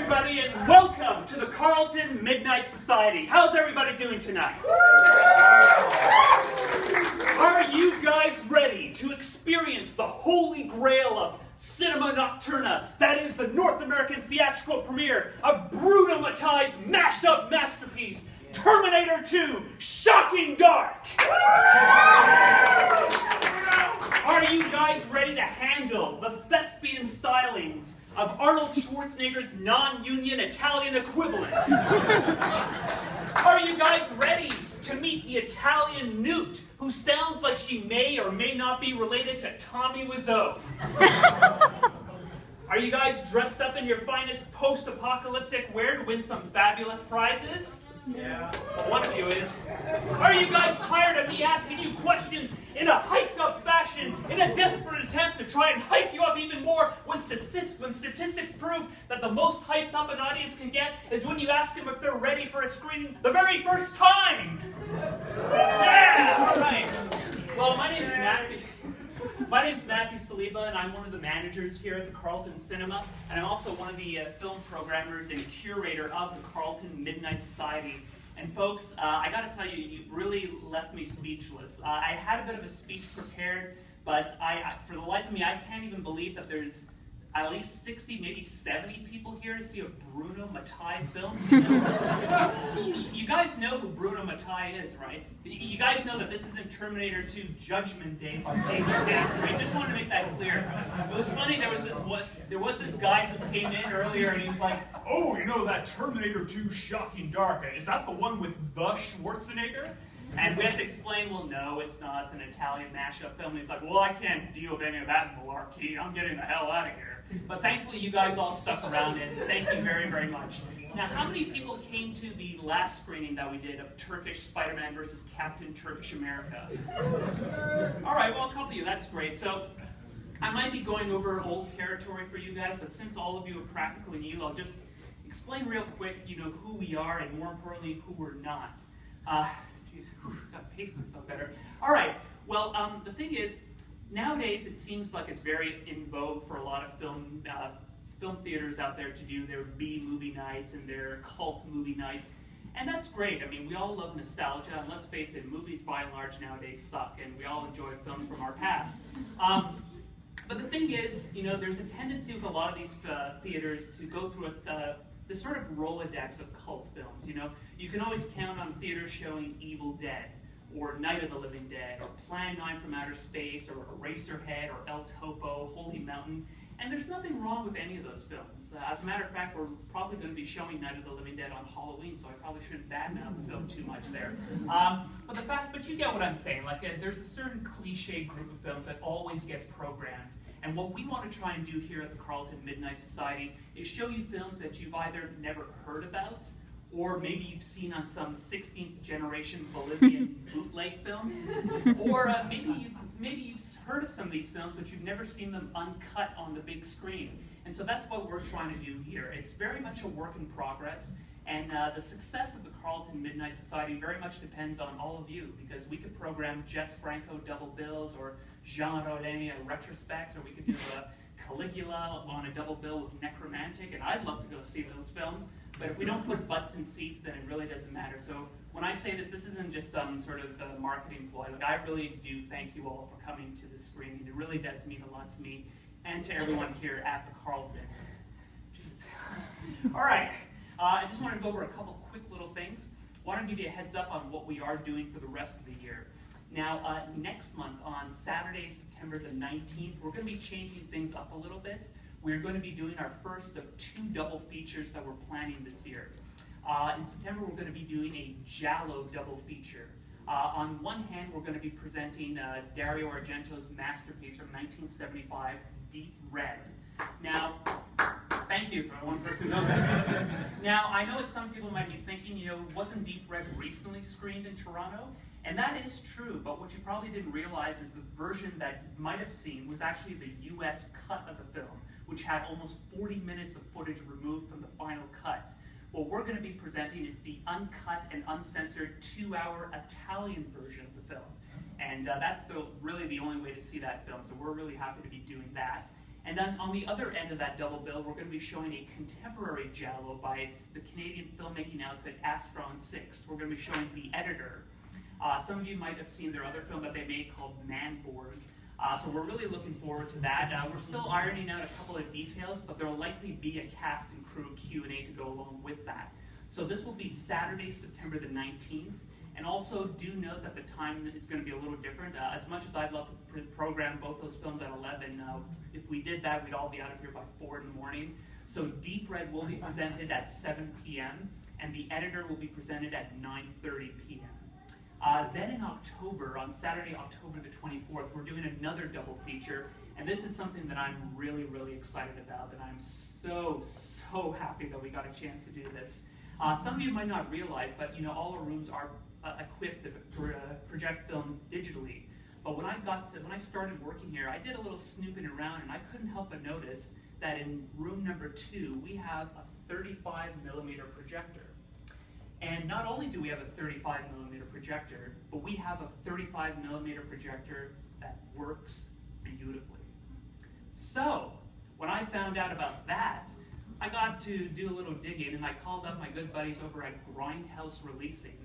everybody, and welcome to the Carlton Midnight Society. How's everybody doing tonight? Are you guys ready to experience the holy grail of cinema nocturna? That is the North American theatrical premiere of Bruno Mattei's mashed-up masterpiece, Terminator 2: Shocking Dark. Are you guys ready to handle the thespian stylings of Arnold Schwarzenegger's non-union Italian equivalent? Are you guys ready to meet the Italian newt who sounds like she may or may not be related to Tommy Wiseau? Are you guys dressed up in your finest post-apocalyptic wear to win some fabulous prizes? Yeah. Well, one of you is. Are you guys tired of me asking you questions in a hyped-up fashion in a desperate attempt to try and hype you up even more when statistics prove that the most hyped up an audience can get is when you ask them if they're ready for a screening the very first time? Yeah, all right. Well, my name's Matthew Saliba, and I'm one of the managers here at the Carlton Cinema, and I'm also one of the film programmers and curator of the Carlton Midnight Society. And folks, I got to tell you, you've really left me speechless. I had a bit of a speech prepared, but for the life of me, I can't even believe that there's at least 60, maybe 70 people here to see a Bruno Mattei film. You guys know who Bruno Mattei is, right? You guys know that this isn't Terminator 2 Judgment Day by James Cameron. I just want to make that clear. It was funny, there was this guy who came in earlier and he was like, "Oh, you know that Terminator 2 Shocking Dark, is that the one with the Schwarzenegger?" And we had to explain, well, no, it's not. It's an Italian mashup film. And he's like, well, I can't deal with any of that malarkey. I'm getting the hell out of here. But thankfully, you guys all stuck around, and thank you very, very much. Now, how many people came to the last screening that we did of Turkish Spider-Man versus Captain Turkish America? All right, well, a couple of you. That's great. So I might be going over old territory for you guys, but since all of you are practically new, I'll just explain real quick, who we are, and more importantly, who we're not. Got to pace myself better. All right. Well, the thing is, nowadays it seems like it's very in vogue for a lot of film theaters out there to do their B-movie nights and their cult movie nights, and that's great. I mean, we all love nostalgia, and let's face it, movies by and large nowadays suck, and we all enjoy films from our past. But the thing is, there's a tendency with a lot of these theaters to go through this sort of Rolodex of cult films. You can always count on theaters showing Evil Dead, or Night of the Living Dead, or Plan 9 from Outer Space, or Eraserhead, or El Topo, Holy Mountain, and there's nothing wrong with any of those films. As a matter of fact, we're probably going to be showing Night of the Living Dead on Halloween, so I probably shouldn't badmouth the film too much there. But you get what I'm saying. There's a certain cliche group of films that always get programmed. And what we want to try and do here at the Carlton Midnight Society is show you films that you've either never heard about, or maybe you've seen on some 16th generation Bolivian bootleg film, or maybe you've heard of some of these films, but you've never seen them uncut on the big screen. And so that's what we're trying to do here. It's very much a work in progress, and the success of the Carlton Midnight Society very much depends on all of you, because we could program Jess Franco double bills, or Jean Rollin retrospects, or we could do Caligula on a double bill with Necromantic, and I'd love to go see those films. But if we don't put butts in seats, then it really doesn't matter. So when I say this isn't just some sort of marketing ploy. I really do thank you all for coming to this screening. It really does mean a lot to me and to everyone here at the Carlton. All right, I just wanted to go over a couple quick little things. I want to give you a heads up on what we are doing for the rest of the year. Now, next month on Saturday, September the 19th, we're going to be changing things up a little bit. We're going to be doing our first of 2 double features that we're planning this year. In September, we're going to be doing a Giallo double feature. On one hand, we're going to be presenting Dario Argento's masterpiece from 1975, Deep Red. Now, thank you for one person who knows that. Now, I know that some people might be thinking, wasn't Deep Red recently screened in Toronto? And that is true, but what you probably didn't realize is the version that you might have seen was actually the US cut of the film, which had almost 40 minutes of footage removed from the final cut. What we're going to be presenting is the uncut and uncensored 2-hour Italian version of the film. And that's really the only way to see that film, so we're really happy to be doing that. And then on the other end of that double bill, we're going to be showing a contemporary giallo by the Canadian filmmaking outfit Astron 6. We're going to be showing The Editor. Some of you might have seen their other film that they made called Manborg. So we're really looking forward to that. We're still ironing out a couple of details, but there will likely be a cast and crew Q&A to go along with that. So this will be Saturday, September the 19th. And also do note that the time is going to be a little different. As much as I'd love to program both those films at 11, if we did that, we'd all be out of here by 4 in the morning. So Deep Red will be presented at 7 p.m. and The Editor will be presented at 9:30 p.m. Then in October, on Saturday, October the 24th, we're doing another double feature, and this is something that I'm really, really excited about, and I'm so happy that we got a chance to do this. Some of you might not realize, but all our rooms are equipped to project films digitally. But when I started working here, I did a little snooping around, and I couldn't help but notice that in room number 2, we have a 35mm projector. And not only do we have a 35mm projector, but we have a 35mm projector that works beautifully. So, when I found out about that, I got to do a little digging, and I called up my good buddies over at Grindhouse Releasing,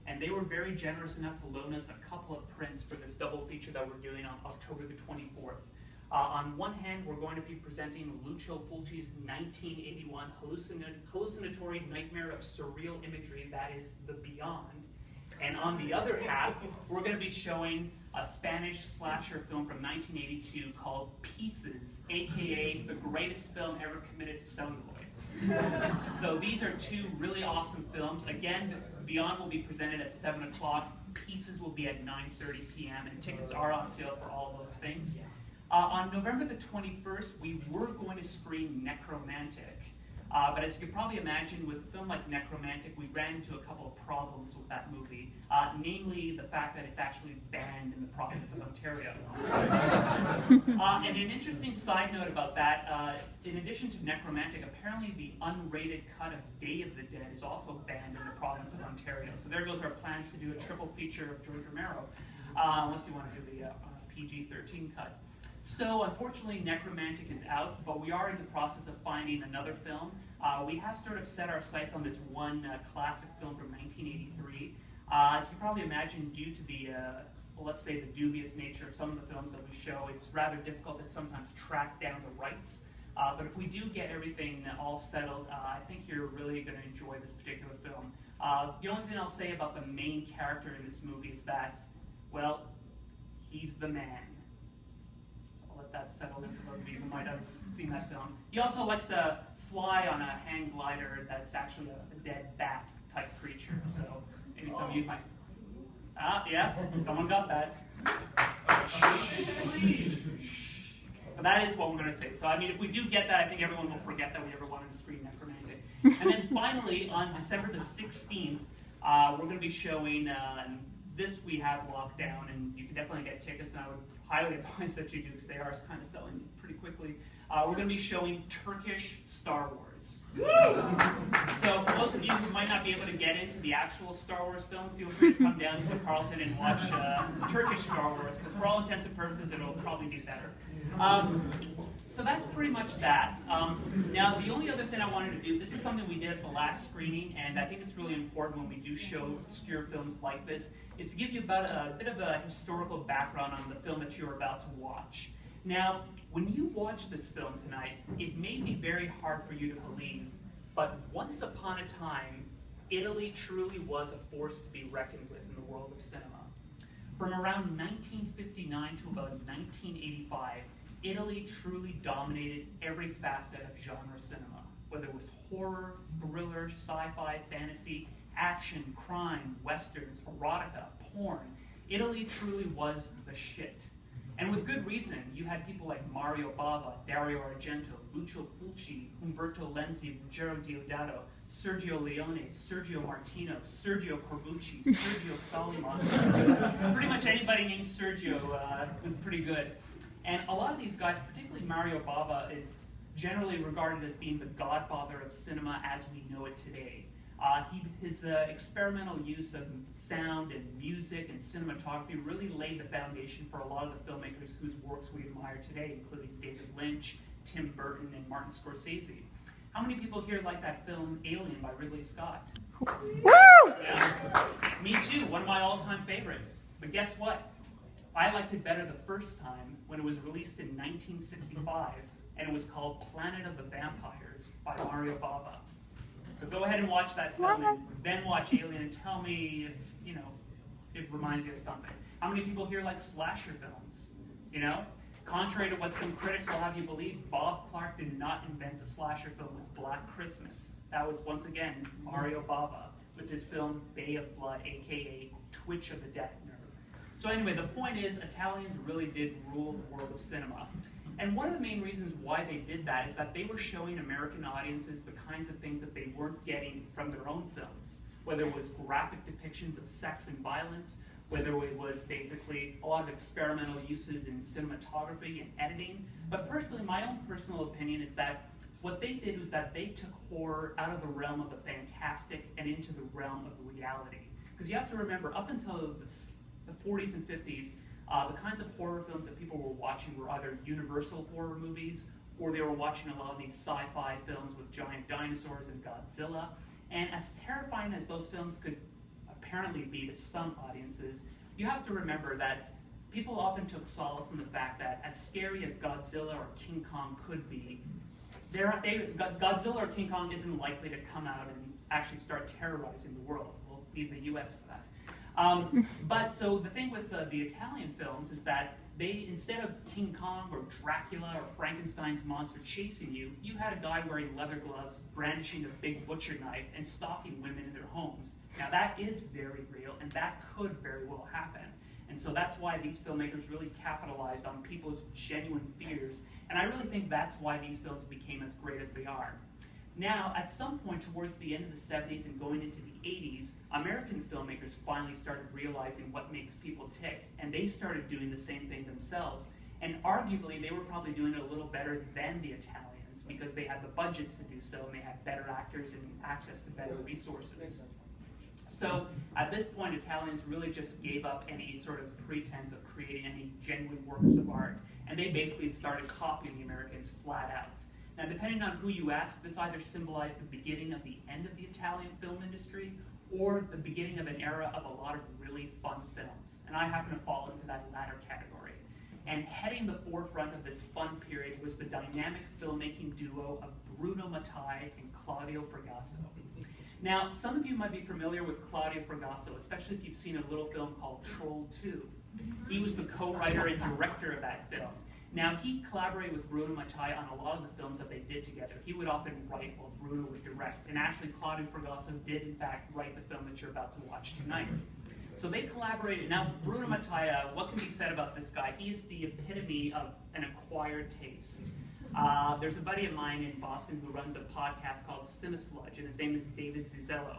and they were very generous enough to loan us a couple of prints for this double feature that we're doing on October the 24th. On one hand, we're going to be presenting Lucio Fulci's 1981 hallucinatory nightmare of surreal imagery that is The Beyond. And on the other half, we're going to be showing a Spanish slasher film from 1982 called Pieces, a.k.a. the greatest film ever committed to celluloid. So these are two really awesome films. Again, Beyond will be presented at 7 o'clock. Pieces will be at 9:30 p.m. and tickets are on sale for all those things. On November the 21st, we were going to screen Necromantic. But as you can probably imagine, with a film like Necromantic, we ran into a couple of problems with that movie, namely the fact that it's actually banned in the province of Ontario. And an interesting side note about that, in addition to Necromantic, apparently the unrated cut of Day of the Dead is also banned in the province of Ontario. So there goes our plans to do a triple feature of George Romero, unless you want to do the PG-13 cut. So unfortunately, Necromantic is out, but we are in the process of finding another film. We have sort of set our sights on this one classic film from 1983. As you can probably imagine, due to the, well, let's say the dubious nature of some of the films that we show, it's rather difficult to sometimes track down the rights. But if we do get everything all settled, I think you're really going to enjoy this particular film. The only thing I'll say about the main character in this movie is that, well, he's the man. Let that settle in for those of you who might have seen that film. He also likes to fly on a hang glider that's actually a dead bat type creature. So maybe some of you might. Yes, someone got that. But that is what we're going to say. So I mean, if we do get that, I think everyone will forget that we ever wanted to screen Necromantic. And then finally, on December the 16th, we're going to be showing. This we have locked down, and you can definitely get tickets, and I would highly advise that you do, because they are kind of selling pretty quickly. We're going to be showing Turkish Star Wars. So for those of you who might not be able to get into the actual Star Wars film, feel free to come down to Carlton and watch Turkish Star Wars, because for all intents and purposes, it'll probably be better. So that's pretty much that. Now, the only other thing I wanted to do, this is something we did at the last screening, and I think it's really important when we do show obscure films like this, is to give you about a bit of a historical background on the film that you're about to watch. Now, when you watch this film tonight, it may be very hard for you to believe, but once upon a time, Italy truly was a force to be reckoned with in the world of cinema. From around 1959 to about 1985, Italy truly dominated every facet of genre cinema, whether it was horror, thriller, sci-fi, fantasy, action, crime, westerns, erotica, porn. Italy truly was the shit. And with good reason. You had people like Mario Bava, Dario Argento, Lucio Fulci, Umberto Lenzi, Ruggero Deodato, Sergio Leone, Sergio Martino, Sergio Corbucci, Sergio Saliba. Pretty much anybody named Sergio was pretty good. And a lot of these guys, particularly Mario Bava, is generally regarded as being the godfather of cinema as we know it today. His experimental use of sound and music and cinematography really laid the foundation for a lot of the filmmakers whose works we admire today, including David Lynch, Tim Burton and Martin Scorsese. How many people here like that film Alien by Ridley Scott? Woo! Yeah. Me too, one of my all-time favorites. But guess what? I liked it better the first time when it was released in 1965, and it was called Planet of the Vampires by Mario Bava. So go ahead and watch that film, and then watch Alien and tell me if, you know, it reminds you of something. How many people here like slasher films? You know? Contrary to what some critics will have you believe, Bob Clark did not invent the slasher film with Black Christmas. That was, once again, Mario Bava with his film Bay of Blood, a.k.a. Twitch of the Death Nerve. So anyway, the point is, Italians really did rule the world of cinema. And one of the main reasons why they did that is that they were showing American audiences the kinds of things that they weren't getting from their own films, whether it was graphic depictions of sex and violence, whether it was basically a lot of experimental uses in cinematography and editing. But personally, my own personal opinion is that what they did was that they took horror out of the realm of the fantastic and into the realm of reality. Because you have to remember, up until the 40s and 50s, the kinds of horror films that people were watching were either universal horror movies, or they were watching a lot of these sci-fi films with giant dinosaurs and Godzilla. And as terrifying as those films could apparently be to some audiences, you have to remember that people often took solace in the fact that as scary as Godzilla or King Kong could be, Godzilla or King Kong isn't likely to come out and actually start terrorizing the world. We'll leave the US for that. But so the thing with the Italian films is that they, instead of King Kong or Dracula or Frankenstein's monster chasing you, you had a guy wearing leather gloves, brandishing a big butcher knife, and stalking women in their homes. Now that is very real, and that could very well happen. And so that's why these filmmakers really capitalized on people's genuine fears, and I really think that's why these films became as great as they are. Now, at some point towards the end of the 70s and going into the 80s, American filmmakers finally started realizing what makes people tick, and they started doing the same thing themselves. And arguably, they were probably doing it a little better than the Italians because they had the budgets to do so, and they had better actors and access to better resources. So at this point, Italians really just gave up any sort of pretense of creating any genuine works of art, and they basically started copying the Americans flat out. Now, depending on who you ask, this either symbolized the beginning of the end of the Italian film industry or the beginning of an era of a lot of really fun films. And I happen to fall into that latter category. And heading the forefront of this fun period was the dynamic filmmaking duo of Bruno Mattei and Claudio Fragasso. Now, some of you might be familiar with Claudio Fragasso, especially if you've seen a little film called Troll 2. He was the co-writer and director of that film. Now, he collaborated with Bruno Mattei on a lot of the films that they did together. He would often write while Bruno would direct. And actually, Claudio Fragasso did, in fact, write the film that you're about to watch tonight. So they collaborated. Now, Bruno Mattei, what can be said about this guy? He is the epitome of an acquired taste. There's a buddy of mine in Boston who runs a podcast called Cinesludge, and his name is David Zuzello.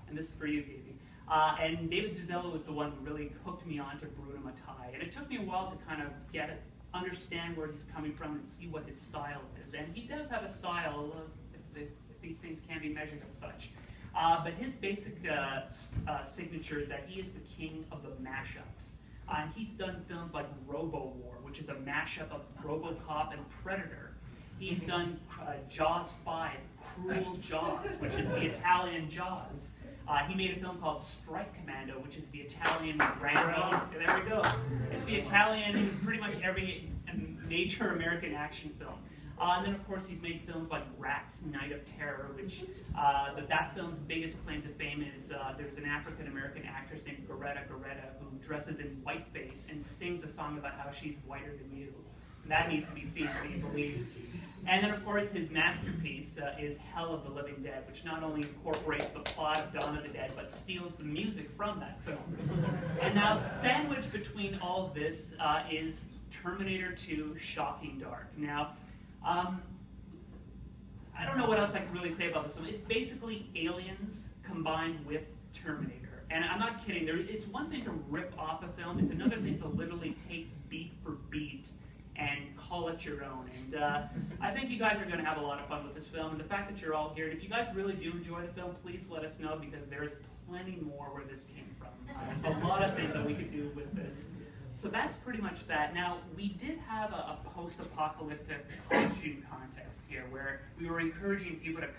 And this is for you, Davey. And David Zuzello was the one who really hooked me on to Bruno Mattei. And it took me a while to kind of get it, understand where he's coming from and see what his style is. And he does have a style, if these things can be measured as such. But his basic signature is that he is the king of the mashups. And he's done films like Robo War, which is a mashup of RoboCop and Predator. He's done Jaws 5, Cruel Jaws, which is the Italian Jaws. He made a film called Strike Commando, which is the Italian Rambo. There we go. It's the Italian in pretty much every major American action film. And then, of course, he's made films like Rats, Night of Terror, which that film's biggest claim to fame is there's an African-American actress named Greta who dresses in whiteface and sings a song about how she's whiter than you. And that needs to be seen to be believed. And then, of course, his masterpiece is Hell of the Living Dead, which not only incorporates the plot of Dawn of the Dead, but steals the music from that film. And now, sandwiched between all of this is Terminator 2 Shocking Dark. Now, I don't know what else I can really say about this film. It's basically Aliens combined with Terminator. And I'm not kidding. It's one thing to rip off a film. It's another thing to literally take beat for beat and call it your own. And I think you guys are going to have a lot of fun with this film. And the fact that you're all here, and if you guys really do enjoy the film, please let us know, because there's plenty more where this came from. There's a lot of things that we could do with this. So that's pretty much that. Now, we did have a post-apocalyptic costume contest here where we were encouraging people to come